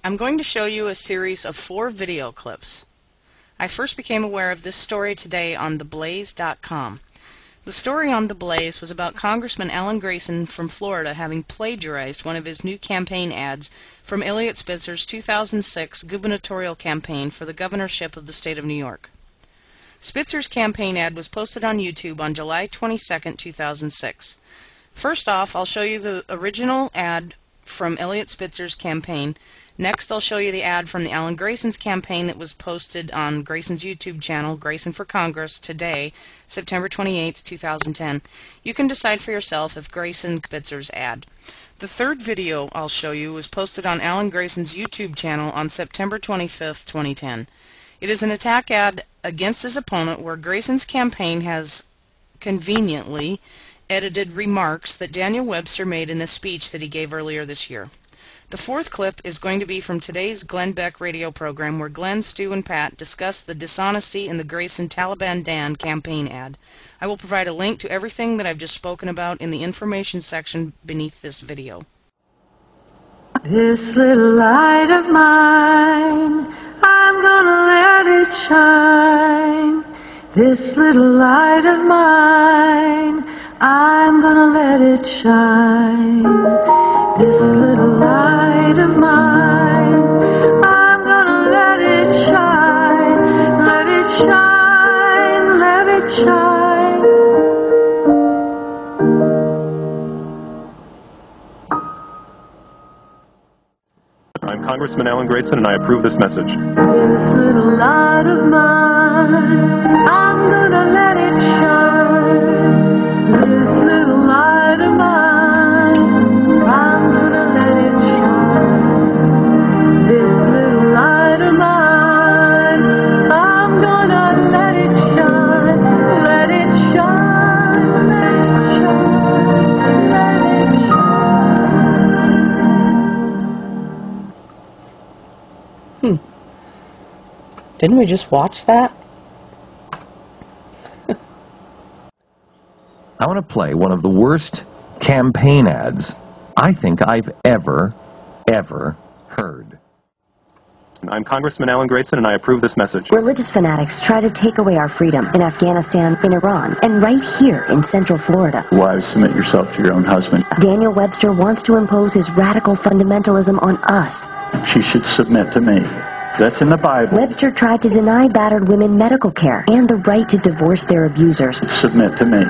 I'm going to show you a series of 4 video clips. I first became aware of this story today on theblaze.com. The story on The Blaze was about Congressman Alan Grayson from Florida having plagiarized one of his new campaign ads from Eliot Spitzer's 2006 gubernatorial campaign for the governorship of the state of New York. Spitzer's campaign ad was posted on YouTube on July 22, 2006. First off, I'll show you the original ad from Eliot Spitzer's campaign. Next, I'll show you the ad from the Alan Grayson's campaign that was posted on Grayson's YouTube channel, Grayson for Congress, today, September 28, 2010. You can decide for yourself if Grayson Spitzer's ad. The third video I'll show you was posted on Alan Grayson's YouTube channel on September 25, 2010. It is an attack ad against his opponent where Grayson's campaign has conveniently edited remarks that Daniel Webster made in a speech that he gave earlier this year. The fourth clip is going to be from today's Glenn Beck radio program where Glenn, Stu, and Pat discuss the dishonesty in the Grayson Taliban Dan campaign ad. I will provide a link to everything that I've just spoken about in the information section beneath this video. This little light of mine, I'm gonna let it shine. This little light of mine, I'm gonna let it shine. This little light of mine, I'm gonna let it shine. Let it shine, let it shine. I'm Congressman Alan Grayson, and I approve this message. This little light of mine, I'm gonna let it shine. This little light of mine, I'm gonna let it shine. This little light of mine, I'm gonna let it shine. Let it shine, let it shine, let it shine. Didn't we just watch that? I want to play one of the worst campaign ads I think I've ever heard. I'm Congressman Alan Grayson, and I approve this message. Religious fanatics try to take away our freedom in Afghanistan, in Iran, and right here in Central Florida. Wives, submit yourself to your own husband. Daniel Webster wants to impose his radical fundamentalism on us. She should submit to me. That's in the Bible. Webster tried to deny battered women medical care and the right to divorce their abusers. Submit to me.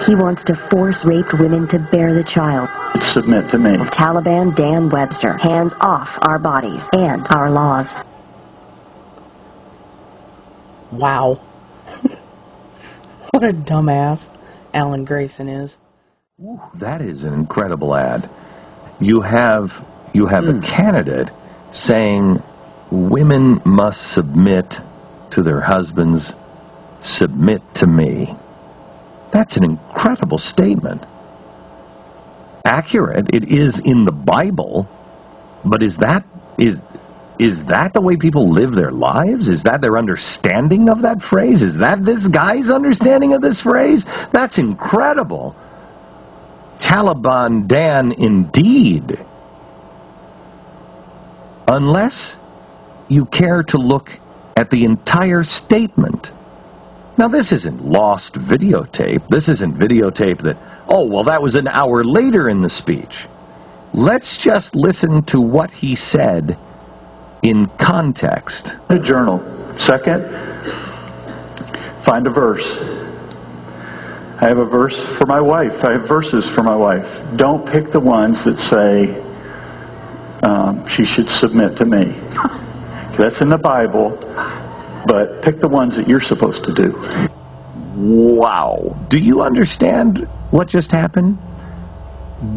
He wants to force raped women to bear the child. Submit to me. Taliban Dan Webster, hands off our bodies and our laws. Wow. What a dumbass Alan Grayson is. Ooh, that is an incredible ad. You have a candidate saying women must submit to their husbands, submit to me. That's an incredible statement. Accurate, it is in the Bible, but is that the way people live their lives? Is that their understanding of that phrase? Is that this guy's understanding of this phrase? That's incredible. Taliban Dan indeed. Unless you care to look at the entire statement. Now, this isn't lost videotape. This isn't videotape that, oh, well, that was an hour later in the speech. Let's just listen to what he said in context. A journal. Second, find a verse. I have a verse for my wife. I have verses for my wife. Don't pick the ones that say she should submit to me. That's in the Bible, but pick the ones that you're supposed to do. Wow. Do you understand what just happened?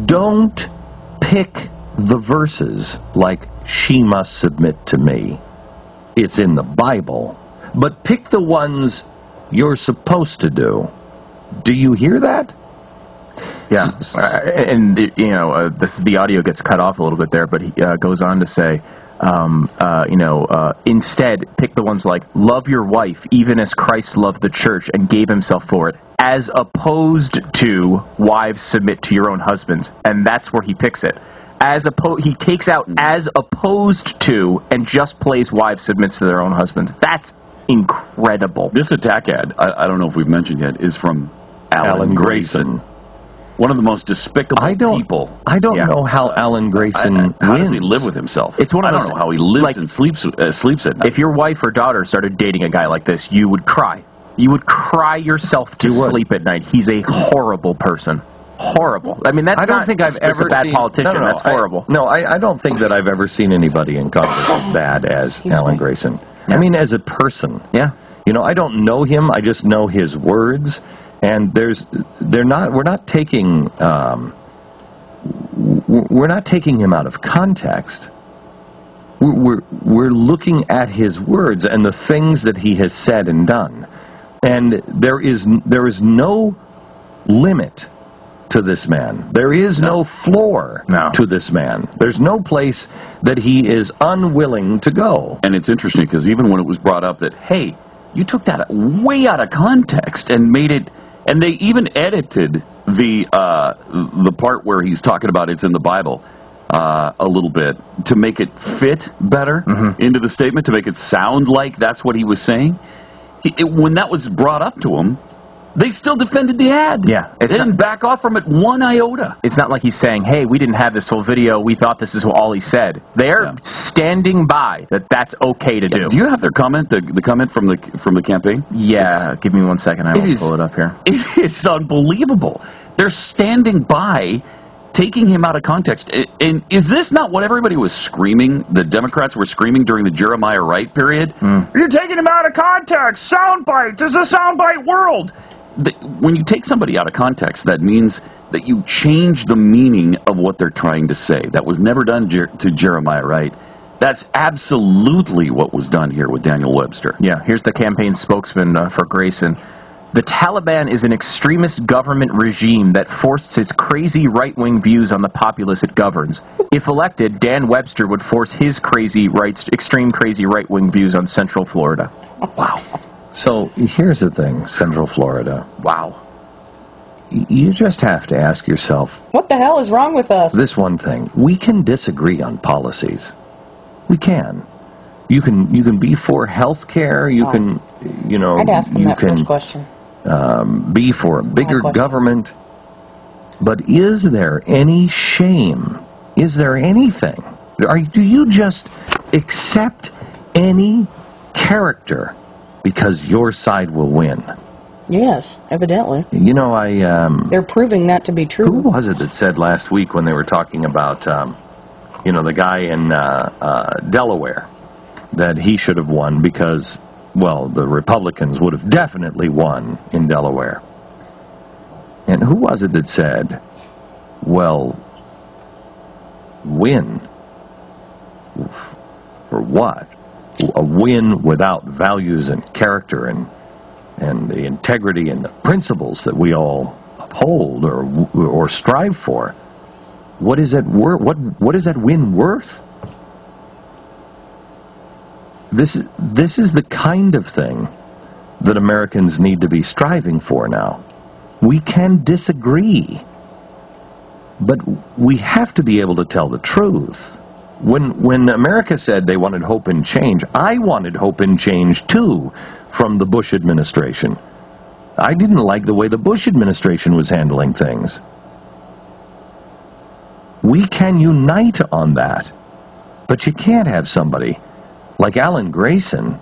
Don't pick the verses like she must submit to me. It's in the Bible. But pick the ones you're supposed to do. Do you hear that? Yeah, and the audio gets cut off a little bit there, but he goes on to say, instead pick the ones like love your wife even as Christ loved the church and gave himself for it, as opposed to wives submit to your own husbands. And that's where he picks it. he takes out as opposed to and just plays wives submits to their own husbands. That's incredible. This attack ad, I don't know if we've mentioned yet, is from Alan Grayson. One of the most despicable people. I don't know how Alan Grayson how does he live with himself? It's one of I don't know how he lives and sleeps at night. If your wife or daughter started dating a guy like this, you would cry. You would cry yourself to sleep at night. He's a horrible person. Horrible. I mean, I don't think I've ever bad politician. No, that's horrible. I don't think that I've ever seen anybody in Congress as bad as Alan Grayson. Yeah. I mean, as a person. Yeah. You know, I don't know him. I just know his words. And we're not taking him out of context. We're looking at his words and the things that he has said and done. And there is no limit to this man. There is no floor to this man. There's no place that he is unwilling to go. And it's interesting because even when it was brought up that, hey, you took that way out of context and made it, and they even edited the part where he's talking about it's in the Bible a little bit to make it fit better into the statement, to make it sound like that's what he was saying. When that was brought up to him, they still defended the ad. Yeah. They didn't back off from it one iota. It's not like he's saying, hey, we didn't have this whole video, we thought this is all he said. They're standing by that that's okay to do. Do you have their comment, the comment from the campaign? Yeah, give me 1 second, I will pull it up here. It's unbelievable. They're standing by, taking him out of context. And is this not what everybody was screaming, the Democrats were screaming during the Jeremiah Wright period? You're taking him out of context! Sound bites! It's a soundbite world! When you take somebody out of context, that means that you change the meaning of what they're trying to say. That was never done to Jeremiah Wright. That's absolutely what was done here with Daniel Webster. Yeah, here's the campaign spokesman for Grayson. The Taliban is an extremist government regime that forced its crazy right-wing views on the populace it governs. If elected, Dan Webster would force his extreme crazy right-wing views on Central Florida. Wow. So here's the thing, Central Florida. Wow. You just have to ask yourself, what the hell is wrong with us? This one thing. We can disagree on policies. We can. You can be for health care. You can, I'd ask him that first question. Be for a bigger government. But is there any shame? Is there anything? Do you just accept any character because your side will win? Yes, evidently. They're proving that to be true. Who was it that said last week when they were talking about, the guy in Delaware, that he should have won because, well, the Republicans would have definitely won in Delaware. And who was it that said, well, win? For what? A win without values and character and the integrity and the principles that we all uphold or strive for. What is that what is that win worth? This is the kind of thing that Americans need to be striving for now. We can disagree, but we have to be able to tell the truth. When America said they wanted hope and change, I wanted hope and change too from the Bush administration. I didn't like the way the Bush administration was handling things. We can unite on that, but you can't have somebody like Alan Grayson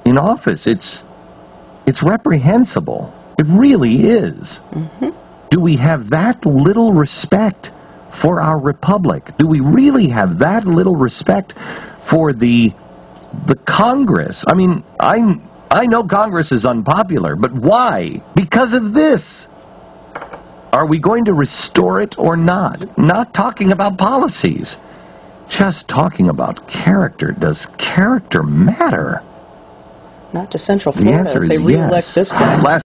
in office. It's reprehensible. It really is. Do we have that little respect for our republic? Do we really have that little respect for the Congress? I mean, I know Congress is unpopular, but why? Because of this. Are we going to restore it or not? Not talking about policies, just talking about character. Does character matter? Not to Central Florida if they re-elect this guy.